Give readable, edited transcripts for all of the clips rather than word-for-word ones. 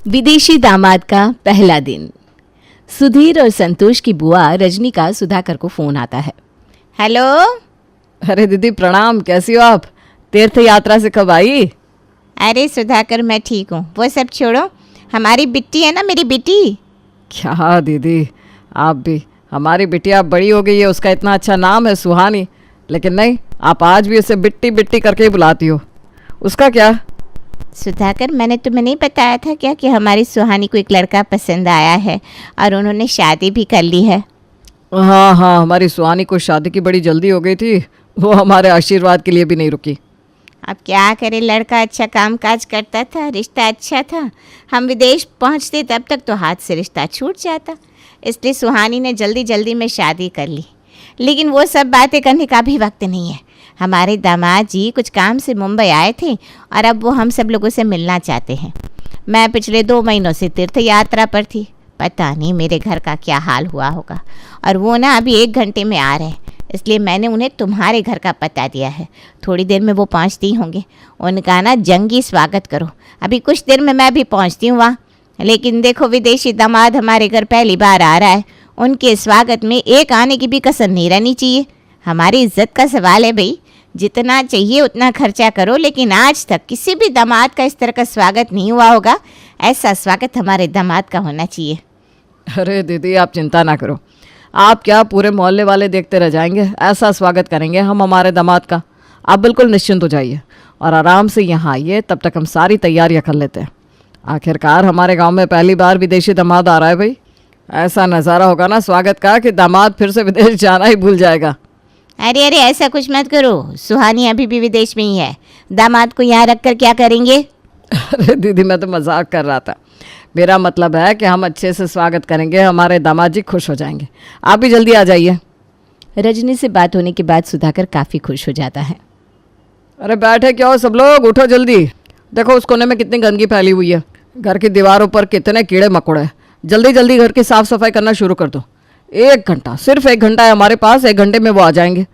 विदेशी दामाद का पहला दिन। सुधीर और संतोष की बुआ रजनी का सुधाकर को फोन आता है। हेलो। अरे दीदी प्रणाम, कैसी हो आप? तीर्थ यात्रा से कब आई? अरे सुधाकर मैं ठीक हूँ, वो सब छोड़ो। हमारी बिट्टी है ना, मेरी बेटी। क्या दीदी आप भी, हमारी बिटिया बड़ी हो गई है, उसका इतना अच्छा नाम है सुहानी, लेकिन नहीं, आप आज भी उसे बिट्टी बिट्टी करके ही बुलाती हो। उसका क्या? सुधाकर मैंने तुम्हें नहीं बताया था क्या कि हमारी सुहानी को एक लड़का पसंद आया है और उन्होंने शादी भी कर ली है। हाँ हाँ, हमारी सुहानी को शादी की बड़ी जल्दी हो गई थी, वो हमारे आशीर्वाद के लिए भी नहीं रुकी। अब क्या करे, लड़का अच्छा काम काज करता था, रिश्ता अच्छा था। हम विदेश पहुंचते तब तक तो हाथ से रिश्ता छूट जाता, इसलिए सुहानी ने जल्दी जल्दी में शादी कर ली। लेकिन वो सब बातें करने का भी वक्त नहीं है। हमारे दामाद जी कुछ काम से मुंबई आए थे और अब वो हम सब लोगों से मिलना चाहते हैं। मैं पिछले 2 महीनों से तीर्थ यात्रा पर थी, पता नहीं मेरे घर का क्या हाल हुआ होगा। और वो ना अभी 1 घंटे में आ रहे हैं, इसलिए मैंने उन्हें तुम्हारे घर का पता दिया है। थोड़ी देर में वो पहुंचती होंगे। उनका ना जंगी स्वागत करो। अभी कुछ देर में मैं भी पहुंचती हूँ वहाँ। लेकिन देखो, विदेशी दामाद हमारे घर पहली बार आ रहा है, उनके स्वागत में एक आने की भी कसर नहीं रहनी चाहिए। हमारी इज्जत का सवाल है भाई, जितना चाहिए उतना खर्चा करो। लेकिन आज तक किसी भी दामाद का इस तरह का स्वागत नहीं हुआ होगा। ऐसा स्वागत हमारे दामाद का होना चाहिए। अरे दीदी आप चिंता ना करो, आप क्या पूरे मोहल्ले वाले देखते रह जाएंगे, ऐसा स्वागत करेंगे हम हमारे दामाद का। आप बिल्कुल निश्चिंत हो जाइए और आराम से यहाँ आइए, तब तक हम सारी तैयारियाँ कर लेते हैं। आखिरकार हमारे गांव में पहली बार विदेशी दामाद आ रहा है भाई। ऐसा नज़ारा होगा ना स्वागत का कि दामाद फिर से विदेश जाना ही भूल जाएगा। अरे अरे ऐसा कुछ मत करो, सुहानी अभी भी विदेश में ही है, दामाद को यहाँ रख कर क्या करेंगे? अरे दीदी मैं तो मजाक कर रहा था, मेरा मतलब है कि हम अच्छे से स्वागत करेंगे, हमारे दामाद जी खुश हो जाएंगे। आप भी जल्दी आ जाइए। रजनी से बात होने के बाद सुधाकर काफ़ी खुश हो जाता है। अरे बैठे क्या हो सब लोग, उठो जल्दी। देखो उस कोने में कितनी गंदगी फैली हुई है, घर की दीवारों पर कितने कीड़े मकोड़े हैं। जल्दी जल्दी घर की साफ सफाई करना शुरू कर दो। 1 घंटा, सिर्फ 1 घंटा है हमारे पास, 1 घंटे में वो आ जाएंगे।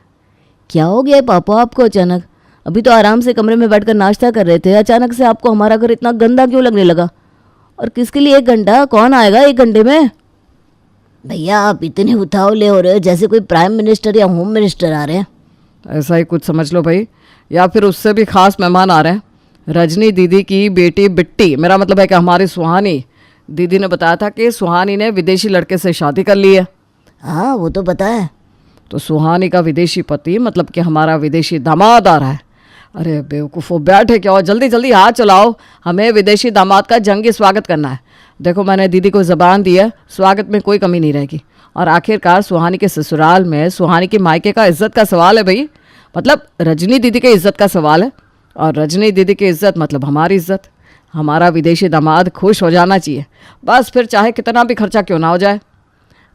क्या हो गया पापा आपको अचानक? अभी तो आराम से कमरे में बैठकर नाश्ता कर रहे थे, अचानक से आपको हमारा घर इतना गंदा क्यों लगने लगा? और किसके लिए 1 घंटा? कौन आएगा 1 घंटे में? भैया आप इतने उतावले हो रहे हो जैसे कोई प्राइम मिनिस्टर या होम मिनिस्टर आ रहे हैं। ऐसा ही कुछ समझ लो भाई, या फिर उससे भी खास मेहमान आ रहे हैं। रजनी दीदी की बेटी बिट्टी, मेरा मतलब है कि हमारी सुहानी दीदी ने बताया था कि सुहानी ने विदेशी लड़के से शादी कर ली है। हाँ वो तो पता है। तो सुहानी का विदेशी पति मतलब कि हमारा विदेशी दामाद आ रहा है। अरे बेवकूफ़ो, बैठे क्या हो, जल्दी जल्दी हाथ चलाओ, हमें विदेशी दामाद का जंगी स्वागत करना है। देखो मैंने दीदी को ज़बान दी है, स्वागत में कोई कमी नहीं रहेगी। और आखिरकार सुहानी के ससुराल में सुहानी के मायके का इज्जत का सवाल है भाई, मतलब रजनी दीदी के इज्जत का सवाल है। और रजनी दीदी की इज्जत मतलब हमारी इज्जत। हमारा विदेशी दामाद खुश हो जाना चाहिए, बस फिर चाहे कितना भी खर्चा क्यों ना हो जाए।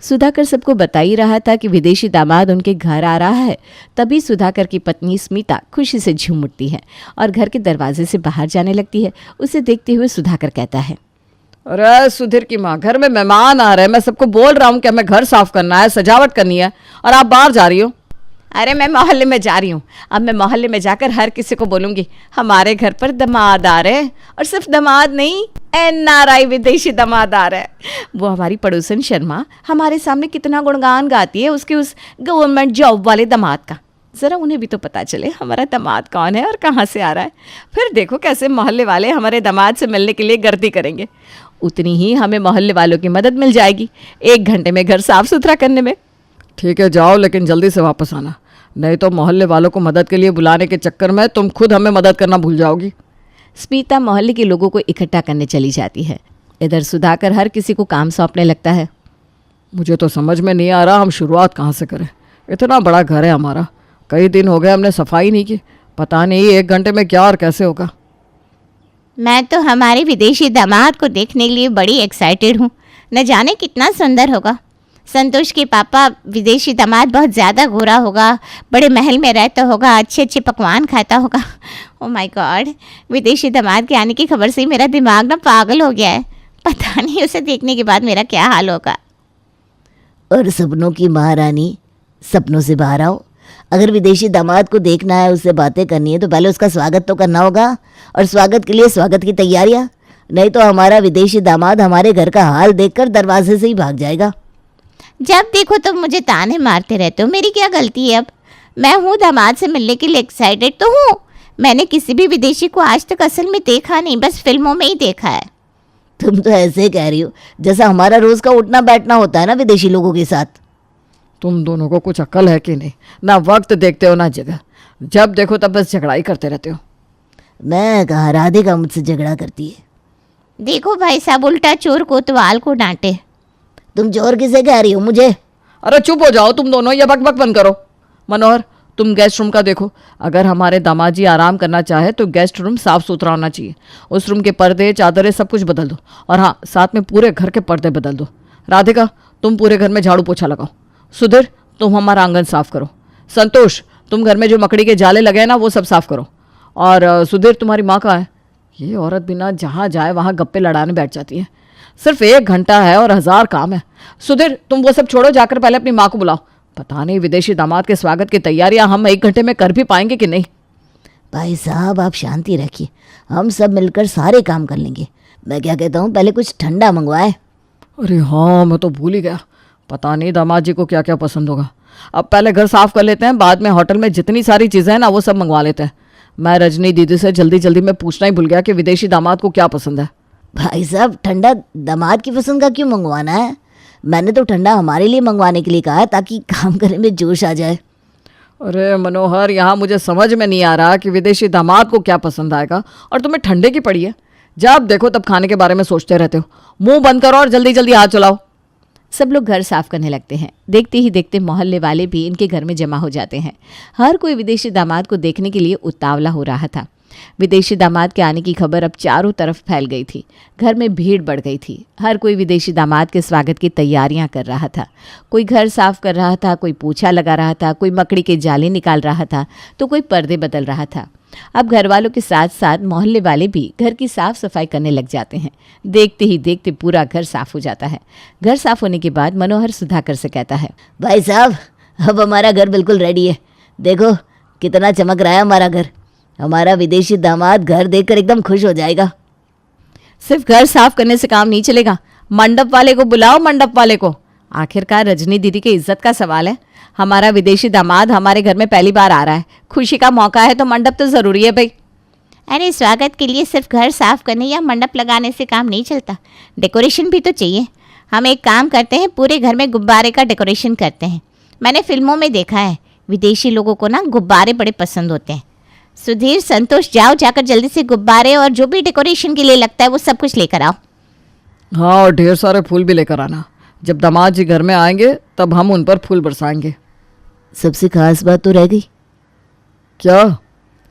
सुधाकर सबको बता ही रहा था कि विदेशी दामाद उनके घर आ रहा है। तभी सुधाकर की पत्नी स्मिता खुशी से झूम उठती है और घर के दरवाजे से बाहर जाने लगती है। उसे देखते हुए सुधाकर कहता है, अरे सुधीर की माँ, घर में मेहमान आ रहे हैं, मैं सबको बोल रहा हूँ कि हमें घर साफ करना है, सजावट करनी है, और आप बाहर जा रही हो। अरे मैं मोहल्ले में जा रही हूँ, अब मैं मोहल्ले में जाकर हर किसी को बोलूँगी हमारे घर पर दामाद आ रहे हैं। और सिर्फ दामाद नहीं, NRI विदेशी दामाद आ रहा है। वो हमारी पड़ोसन शर्मा हमारे सामने कितना गुणगान गाती है उसके उस गवर्नमेंट जॉब वाले दामाद का। ज़रा उन्हें भी तो पता चले हमारा दामाद कौन है और कहाँ से आ रहा है। फिर देखो कैसे मोहल्ले वाले हमारे दामाद से मिलने के लिए गर्दी करेंगे। उतनी ही हमें मोहल्ले वालों की मदद मिल जाएगी 1 घंटे में घर साफ सुथरा करने में। ठीक है जाओ, लेकिन जल्दी से वापस आना, नहीं तो मोहल्ले वालों को मदद के लिए बुलाने के चक्कर में तुम खुद हमें मदद करना भूल जाओगी। स्मिता मोहल्ले के लोगों को इकट्ठा करने चली जाती है। इधर सुधाकर हर किसी को काम सौंपने लगता है। मुझे तो समझ में नहीं आ रहा हम शुरुआत कहाँ से करें। इतना बड़ा घर है हमारा, कई दिन हो गए हमने सफाई नहीं की, पता नहीं 1 घंटे में क्या और कैसे होगा। मैं तो हमारे विदेशी दामाद को देखने के लिए बड़ी एक्साइटेड हूँ, न जाने कितना सुंदर होगा। संतोष के पापा विदेशी दामाद बहुत ज़्यादा गोरा होगा, बड़े महल में रहता होगा, अच्छे अच्छे पकवान खाता होगा। ओह माय गॉड, विदेशी दामाद के आने की खबर से ही मेरा दिमाग ना पागल हो गया है। पता नहीं उसे देखने के बाद मेरा क्या हाल होगा। और सपनों की महारानी, सपनों से बाहर आओ। अगर विदेशी दामाद को देखना है, उससे बातें करनी है, तो पहले उसका स्वागत तो करना होगा। और स्वागत के लिए स्वागत की तैयारियाँ। नहीं तो हमारा विदेशी दामाद हमारे घर का हाल देखकर दरवाजे से ही भाग जाएगा। जब देखो तुम मुझे ताने मारते रहते हो, मेरी क्या गलती है अब? मैं हूँ दामाद से मिलने के लिए एक्साइटेड तो हूँ। मैंने किसी भी विदेशी को आज तक असल में देखा नहीं, बस फिल्मों में ही देखा है। तुम तो ऐसे कह रही हो जैसा हमारा रोज का उठना बैठना होता है ना विदेशी लोगों के साथ। तुम दोनों को कुछ अक्ल है कि नहीं? ना वक्त देखते हो ना जगह, जब देखो तब बस झगड़ा ही करते रहते हो। मैं कहा राधिका मुझसे झगड़ा करती है। देखो भाई साहब, उल्टा चोर कोतवाल को डांटे। तुम चोर किसे कह रही हो मुझे? अरे चुप हो जाओ तुम दोनों, ये बक बक बंद करो। मनोहर, तुम गेस्ट रूम का देखो। अगर हमारे दामाद जी आराम करना चाहे तो गेस्ट रूम साफ सुथरा होना चाहिए। उस रूम के पर्दे चादरें सब कुछ बदल दो, और हाँ, साथ में पूरे घर के पर्दे बदल दो। राधिका, तुम पूरे घर में झाड़ू पोछा लगाओ। सुधीर, तुम हमारा आंगन साफ करो। संतोष, तुम घर में जो मकड़ी के जाले लगे हैं ना वो सब साफ करो। और सुधीर, तुम्हारी माँ कहाँ है? ये औरत बिना जहाँ जाए वहाँ गप्पे लड़ाने बैठ जाती है। सिर्फ 1 घंटा है और 1000 काम है। सुधीर, तुम वो सब छोड़ो, जाकर पहले अपनी माँ को बुलाओ। पता नहीं विदेशी दामाद के स्वागत की तैयारियां हम 1 घंटे में कर भी पाएंगे कि नहीं। भाई साहब आप शांति रखिए, हम सब मिलकर सारे काम कर लेंगे। मैं क्या कहता हूँ, पहले कुछ ठंडा मंगवाए। अरे हाँ, मैं तो भूल ही गया। पता नहीं दामाद जी को क्या क्या पसंद होगा। अब पहले घर साफ कर लेते हैं, बाद में होटल में जितनी सारी चीज़ें हैं ना वो सब मंगवा लेते हैं। मैं रजनी दीदी से जल्दी जल्दी में पूछना ही भूल गया कि विदेशी दामाद को क्या पसंद है। भाई साहब ठंडा दामाद की पसंद का क्यों मंगवाना है? मैंने तो ठंडा हमारे लिए मंगवाने के लिए कहा है ताकि काम करने में जोश आ जाए। अरे मनोहर, यहाँ मुझे समझ में नहीं आ रहा कि विदेशी दामाद को क्या पसंद आएगा और तुम्हें ठंडे की पड़ी है। जब देखो तब खाने के बारे में सोचते रहते हो। मुंह बंद करो और जल्दी जल्दी हाथ चलाओ। सब लोग घर साफ करने लगते हैं। देखते ही देखते मोहल्ले वाले भी इनके घर में जमा हो जाते हैं। हर कोई विदेशी दामाद को देखने के लिए उतावला हो रहा था। विदेशी दामाद के आने की खबर अब चारों तरफ फैल गई थी। घर में भीड़ बढ़ गई थी। हर कोई विदेशी दामाद के स्वागत की तैयारियां कर रहा था। कोई घर साफ कर रहा था, कोई पोछा लगा रहा था, कोई मकड़ी के जाले निकाल रहा था, तो कोई पर्दे बदल रहा था। अब घर वालों के साथ साथ मोहल्ले वाले भी घर की साफ सफाई करने लग जाते हैं। देखते ही देखते पूरा घर साफ हो जाता है। घर साफ होने के बाद मनोहर सुधाकर से कहता है, भाई साहब अब हमारा घर बिल्कुल रेडी है। देखो कितना चमक रहा है हमारा घर। हमारा विदेशी दामाद घर देखकर एकदम खुश हो जाएगा। सिर्फ घर साफ करने से काम नहीं चलेगा, मंडप वाले को बुलाओ, मंडप वाले को। आखिरकार रजनी दीदी की इज्जत का सवाल है। हमारा विदेशी दामाद हमारे घर में पहली बार आ रहा है, खुशी का मौका है तो मंडप तो ज़रूरी है भाई। अरे स्वागत के लिए सिर्फ घर साफ करने या मंडप लगाने से काम नहीं चलता, डेकोरेशन भी तो चाहिए। हम एक काम करते हैं, पूरे घर में गुब्बारे का डेकोरेशन करते हैं। मैंने फिल्मों में देखा है, विदेशी लोगों को ना गुब्बारे बड़े पसंद होते हैं। सुधीर, संतोष, जाओ जाकर जल्दी से गुब्बारे और जो भी डेकोरेशन के लिए लगता है वो सब कुछ लेकर आओ। हाँ, और ढेर सारे फूल भी लेकर आना। जब दामाद जी घर में आएंगे तब हम उन पर फूल बरसाएंगे। सबसे खास बात तो रह गई। क्या?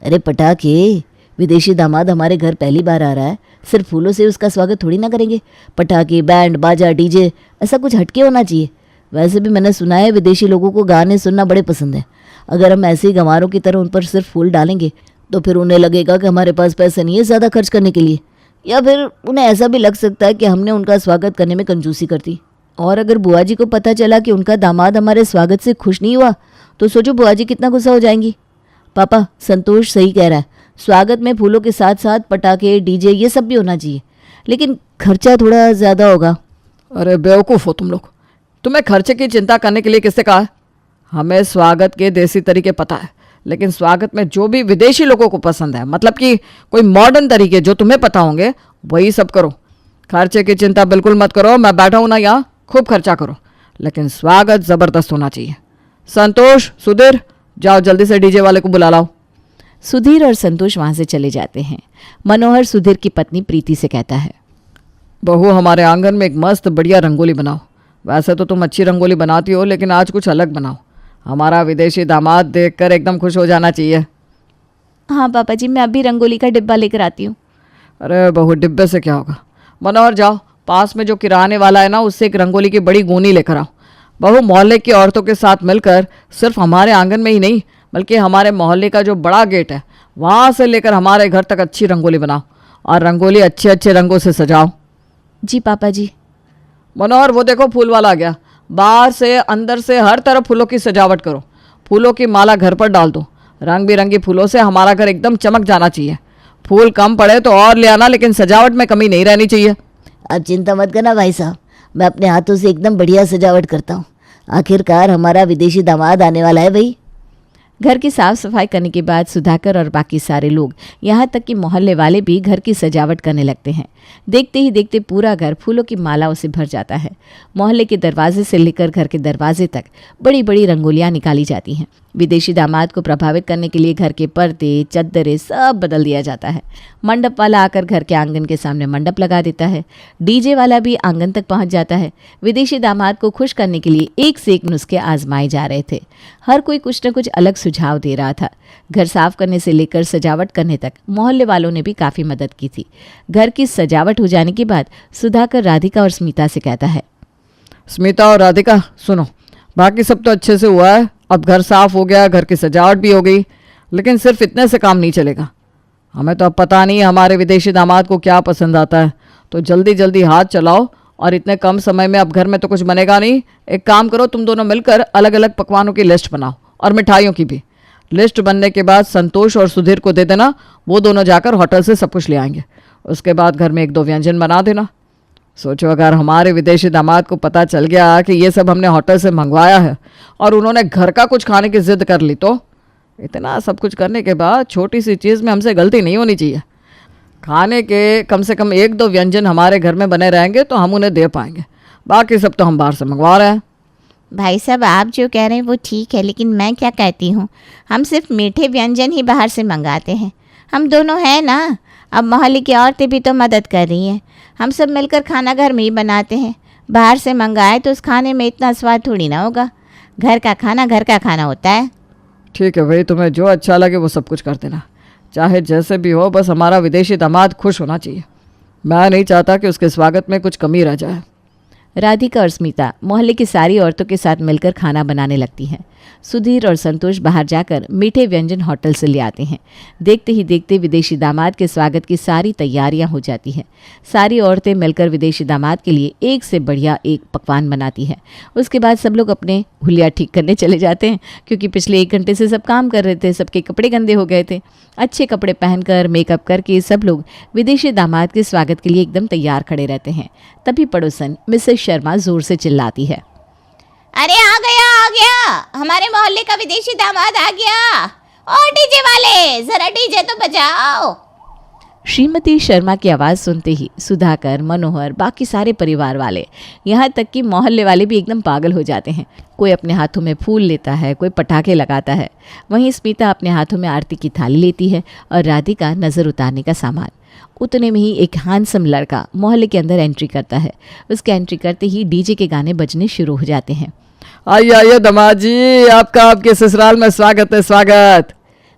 अरे पटाखे, विदेशी दामाद हमारे घर पहली बार आ रहा है, सिर्फ फूलों से उसका स्वागत थोड़ी ना करेंगे। पटाखे, बैंड बाजा, डीजे, ऐसा कुछ हटके होना चाहिए। वैसे भी मैंने सुना है विदेशी लोगों को गाने सुनना बड़े पसंद है। अगर हम ऐसे ही गंवारों की तरह उन पर सिर्फ फूल डालेंगे तो फिर उन्हें लगेगा कि हमारे पास पैसे नहीं है ज़्यादा खर्च करने के लिए, या फिर उन्हें ऐसा भी लग सकता है कि हमने उनका स्वागत करने में कंजूसी कर दी। और अगर बुआ जी को पता चला कि उनका दामाद हमारे स्वागत से खुश नहीं हुआ तो सोचो बुआ जी कितना गुस्सा हो जाएंगी। पापा, संतोष सही कह रहा है, स्वागत में फूलों के साथ साथ पटाखे, डीजे, ये सब भी होना चाहिए, लेकिन खर्चा थोड़ा ज़्यादा होगा। अरे बेवकूफ़ हो तुम लोग, तुम्हें खर्चे की चिंता करने के लिए किससे कहा है? हमें स्वागत के देसी तरीके पता है, लेकिन स्वागत में जो भी विदेशी लोगों को पसंद है, मतलब कि कोई मॉडर्न तरीके जो तुम्हें पता होंगे, वही सब करो। खर्चे की चिंता बिल्कुल मत करो, मैं बैठा हूं ना यहाँ, खूब खर्चा करो, लेकिन स्वागत ज़बरदस्त होना चाहिए। संतोष, सुधीर, जाओ जल्दी से डीजे वाले को बुला लाओ। सुधीर और संतोष वहाँ से चले जाते हैं। मनोहर सुधीर की पत्नी प्रीति से कहता है, बहू, हमारे आंगन में एक मस्त बढ़िया रंगोली बनाओ। वैसे तो तुम अच्छी रंगोली बनाती हो, लेकिन आज कुछ अलग बनाओ। हमारा विदेशी दामाद देखकर एकदम खुश हो जाना चाहिए। हाँ पापा जी, मैं अभी रंगोली का डिब्बा लेकर आती हूँ। अरे बहू, डिब्बे से क्या होगा? मनोहर, जाओ पास में जो किराने वाला है ना, उससे एक रंगोली की बड़ी गोनी लेकर आओ। बहू, मोहल्ले की औरतों के साथ मिलकर सिर्फ हमारे आंगन में ही नहीं, बल्कि हमारे मोहल्ले का जो बड़ा गेट है वहाँ से लेकर हमारे घर तक अच्छी रंगोली बनाओ, और रंगोली अच्छे अच्छे रंगों से सजाओ। जी पापा जी। मनोहर, वो देखो फूल वाला आ गया। बाहर से अंदर से हर तरफ फूलों की सजावट करो। फूलों की माला घर पर डाल दो। रंग बिरंगी फूलों से हमारा घर एकदम चमक जाना चाहिए। फूल कम पड़े तो और ले आना, लेकिन सजावट में कमी नहीं रहनी चाहिए। आप चिंता मत करना भाई साहब, मैं अपने हाथों से एकदम बढ़िया सजावट करता हूँ। आखिरकार हमारा विदेशी दामाद आने वाला है भाई। घर की साफ सफाई करने के बाद सुधाकर और बाकी सारे लोग, यहाँ तक कि मोहल्ले वाले भी घर की सजावट करने लगते हैं। देखते ही देखते पूरा घर फूलों की मालाओं से भर जाता है। मोहल्ले के दरवाजे से लेकर घर के दरवाजे तक बड़ी बड़ी रंगोलियाँ निकाली जाती हैं। विदेशी दामाद को प्रभावित करने के लिए घर के पर्दे, चद्दरें सब बदल दिया जाता है। मंडप वाला आकर घर के आंगन के सामने मंडप लगा देता है। डीजे वाला भी आंगन तक पहुंच जाता है। विदेशी दामाद को खुश करने के लिए एक से एक नुस्खे आजमाए जा रहे थे। हर कोई कुछ न कुछ अलग सुझाव दे रहा था। घर साफ करने से लेकर सजावट करने तक मोहल्ले वालों ने भी काफ़ी मदद की थी। घर की सजावट हो जाने के बाद सुधाकर राधिका और स्मिता से कहता है, स्मिता और राधिका सुनो, बाकी सब तो अच्छे से हुआ है। अब घर साफ हो गया, घर की सजावट भी हो गई, लेकिन सिर्फ इतने से काम नहीं चलेगा। हमें तो अब पता नहीं हमारे विदेशी दामाद को क्या पसंद आता है, तो जल्दी जल्दी हाथ चलाओ। और इतने कम समय में अब घर में तो कुछ बनेगा नहीं। एक काम करो, तुम दोनों मिलकर अलग अलग पकवानों की लिस्ट बनाओ और मिठाइयों की भी। लिस्ट बनने के बाद संतोष और सुधीर को दे देना, वो दोनों जाकर होटल से सब कुछ ले आएंगे। उसके बाद घर में एक दो व्यंजन बना देना। सोचो अगर हमारे विदेशी दामाद को पता चल गया कि ये सब हमने होटल से मंगवाया है और उन्होंने घर का कुछ खाने की जिद कर ली, तो इतना सब कुछ करने के बाद छोटी सी चीज़ में हमसे गलती नहीं होनी चाहिए। खाने के कम से कम एक दो व्यंजन हमारे घर में बने रहेंगे तो हम उन्हें दे पाएंगे। बाकी सब तो हम बाहर से मंगवा रहे हैं। भाई साहब, आप जो कह रहे हैं वो ठीक है, लेकिन मैं क्या कहती हूँ, हम सिर्फ मीठे व्यंजन ही बाहर से मंगाते हैं। हम दोनों हैं ना, अब मोहल्ले की औरतें भी तो मदद कर रही हैं। हम सब मिलकर खाना घर में ही बनाते हैं। बाहर से मंगाए तो उस खाने में इतना स्वाद थोड़ी ना होगा। घर का खाना होता है। ठीक है भाई, तुम्हें जो अच्छा लगे वो सब कुछ कर देना, चाहे जैसे भी हो, बस हमारा विदेशी दामाद खुश होना चाहिए। मैं नहीं चाहता कि उसके स्वागत में कुछ कमी रह जाए। राधिका और स्मिता मोहल्ले की सारी औरतों के साथ मिलकर खाना बनाने लगती हैं। सुधीर और संतोष बाहर जाकर मीठे व्यंजन होटल से ले आते हैं। देखते ही देखते विदेशी दामाद के स्वागत की सारी तैयारियां हो जाती हैं। सारी औरतें मिलकर विदेशी दामाद के लिए एक से बढ़िया एक पकवान बनाती हैं। उसके बाद सब लोग अपने हुलिया ठीक करने चले जाते हैं, क्योंकि पिछले 1 घंटे से सब काम कर रहे थे। सबके कपड़े गंदे हो गए थे। अच्छे कपड़े पहनकर मेकअप करके सब लोग विदेशी दामाद के स्वागत के लिए एकदम तैयार खड़े रहते हैं। तभी पड़ोसन मिसेस शर्मा जोर से चिल्लाती है, अरे आ गया, हमारे मोहल्ले का विदेशी दामाद आ गया। और डीजे वाले, जरा डीजे तो बजाओ। श्रीमती शर्मा की आवाज़ सुनते ही सुधाकर, मनोहर, बाकी सारे परिवार वाले, यहाँ तक कि मोहल्ले वाले भी एकदम पागल हो जाते हैं। कोई अपने हाथों में फूल लेता है, कोई पटाखे लगाता है। वहीं स्मिता अपने हाथों में आरती की थाली लेती है और राधिका नज़र उतारने का सामान। उतने में ही एक हैंडसम लड़का मोहल्ले के अंदर एंट्री करता है। उसके एंट्री करते ही डीजे के गाने बजने शुरू हो जाते हैं। आइए आइए दामाद जी, आपका आपके ससुराल में स्वागत है, स्वागत।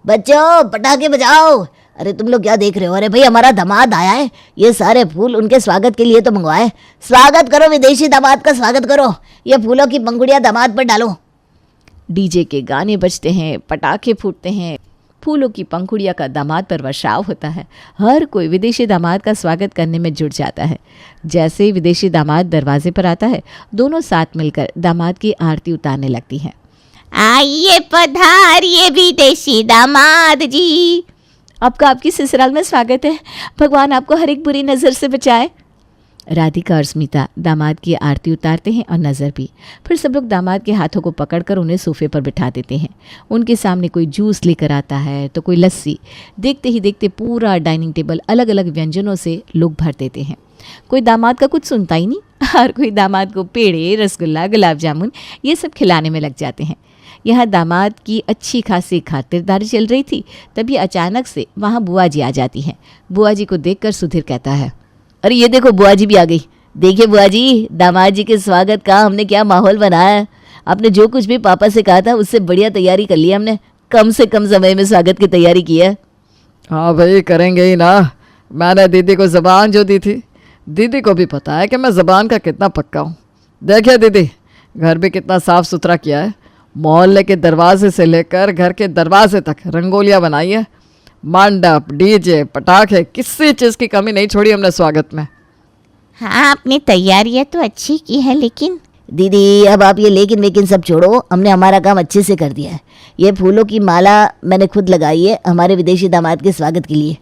बच्चों पटाखे बजाओ। अरे तुम लोग क्या देख रहे हो? अरे भाई हमारा दामाद आया है, ये सारे फूल उनके स्वागत के लिए तो मंगवाए। स्वागत करो, विदेशी दामाद का स्वागत करो। ये फूलों की पंखुड़ियाँ दामाद पर डालो। डीजे के गाने बजते हैं, पटाखे फूटते हैं, फूलों की पंखुड़ियाँ का दामाद पर वर्षाव होता है। हर कोई विदेशी दामाद का स्वागत करने में जुट जाता है। जैसे ही विदेशी दामाद दरवाजे पर आता है, दोनों साथ मिलकर दामाद की आरती उतारने लगती हैं। आइए पधारिए विदेशी दामाद जी। आपका आपकी ससुराल में स्वागत है। भगवान आपको हर एक बुरी नज़र से बचाए। राधिका और स्मिता दामाद की आरती उतारते हैं और नज़र भी। फिर सब लोग दामाद के हाथों को पकड़कर उन्हें सोफे पर बिठा देते हैं। उनके सामने कोई जूस लेकर आता है तो कोई लस्सी। देखते ही देखते पूरा डाइनिंग टेबल अलग अलग व्यंजनों से लोग भर देते हैं। कोई दामाद का कुछ सुनता ही नहीं। हर कोई दामाद को पेड़े, रसगुल्ला, गुलाब जामुन ये सब खिलाने में लग जाते हैं। यहाँ दामाद की अच्छी खासी खातिरदारी चल रही थी, तभी अचानक से वहाँ बुआ जी आ जाती हैं। बुआ जी को देखकर सुधीर कहता है, अरे ये देखो बुआ जी भी आ गई। देखिए बुआ जी, दामाद जी के स्वागत का हमने क्या माहौल बनाया है। आपने जो कुछ भी पापा से कहा था उससे बढ़िया तैयारी कर ली हमने। कम से कम समय में स्वागत की तैयारी की है। हाँ भाई, करेंगे ही ना। मैंने दीदी को ज़बान जो दी थी, दीदी को भी पता है कि मैं ज़बान का कितना पक्का हूँ। देखिए दीदी, घर भी कितना साफ़ सुथरा किया है। मोहल्ले के दरवाजे से लेकर घर के दरवाजे तक रंगोलियाँ बनाई है। मंडप, डीजे, पटाखे, किसी चीज़ की कमी नहीं छोड़ी हमने स्वागत में। हाँ, आपने तैयारियाँ तो अच्छी की है, लेकिन दीदी अब आप ये लेकिन सब छोड़ो। हमने हमारा काम अच्छे से कर दिया है। ये फूलों की माला मैंने खुद लगाई है हमारे विदेशी दामाद के स्वागत के लिए।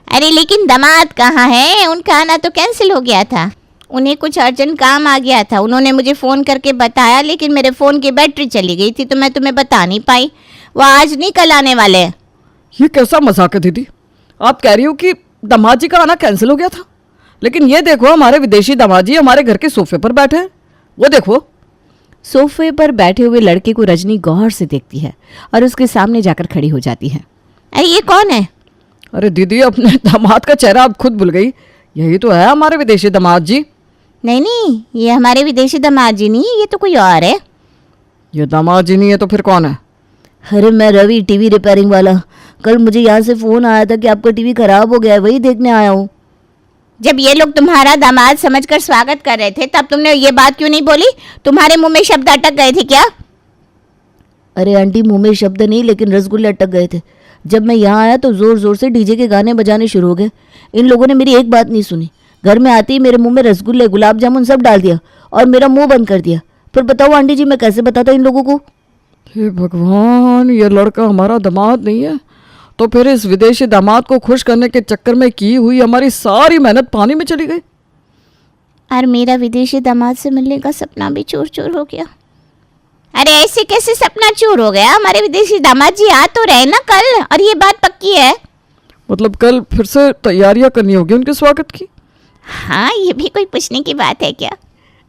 अरे लेकिन दामाद कहाँ है? उनका आना तो कैंसिल हो गया था। उन्हें कुछ अर्जेंट काम आ गया था। उन्होंने मुझे फ़ोन करके बताया, लेकिन मेरे फ़ोन की बैटरी चली गई थी तो मैं तुम्हें बता नहीं पाई। वो आज नहीं कल आने वाले हैं। ये कैसा मजाक है दीदी? आप कह रही हो कि दामाद जी का आना कैंसिल हो गया था, लेकिन ये देखो हमारे विदेशी दामाद जी हमारे घर के सोफे पर बैठे हैं। वो देखो। सोफे पर बैठे हुए लड़के को रजनी गौर से देखती है और उसके सामने जाकर खड़ी हो जाती है। अरे ये कौन है? अरे दीदी, अपने दामाद का चेहरा आप खुद भूल गई। यही तो है हमारे विदेशी दामाद जी। नहीं नहीं, ये हमारे विदेशी दामाद जी नहीं, ये तो कोई और है। ये दामाद जी नहीं है तो फिर कौन है? अरे मैं रवि, टीवी रिपेयरिंग वाला। कल मुझे यहाँ से फ़ोन आया था कि आपका टीवी खराब हो गया है, वही देखने आया हूँ। जब ये लोग तुम्हारा दामाद समझकर स्वागत कर रहे थे तब तुमने ये बात क्यों नहीं बोली? तुम्हारे मुंह में शब्द अटक गए थे क्या? अरे आंटी, मुंह में शब्द नहीं लेकिन रसगुल्ले अटक गए थे। जब मैं यहाँ आया तो ज़ोर ज़ोर से डीजे के गाने बजाने शुरू हो गए। इन लोगों ने मेरी एक बात नहीं सुनी। घर में आते ही मेरे मुंह में रसगुल्ले, गुलाब जामुन सब डाल दिया और मेरा मुंह बंद कर दिया। फिर बताओ आंटी जी, मैं कैसे बताता इन लोगों को? हे भगवान, ये लड़का हमारा दामाद नहीं है तो फिर इस विदेशी दामाद को खुश करने के चक्कर में की हुई हमारी सारी मेहनत पानी में चली गई। और मेरा विदेशी दामाद से मिलने का सपना भी चूर चूर हो गया। अरे ऐसे कैसे सपना चूर हो गया? हमारे विदेशी दामाद जी आ तो रहे ना कल, और ये बात पक्की है। मतलब कल फिर से तैयारियां करनी होगी उनके स्वागत की। हाँ, ये भी कोई पूछने की बात है क्या?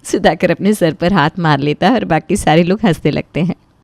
सुधाकर अपने सर पर हाथ मार लेता है और बाकी सारे लोग हंसने लगते हैं।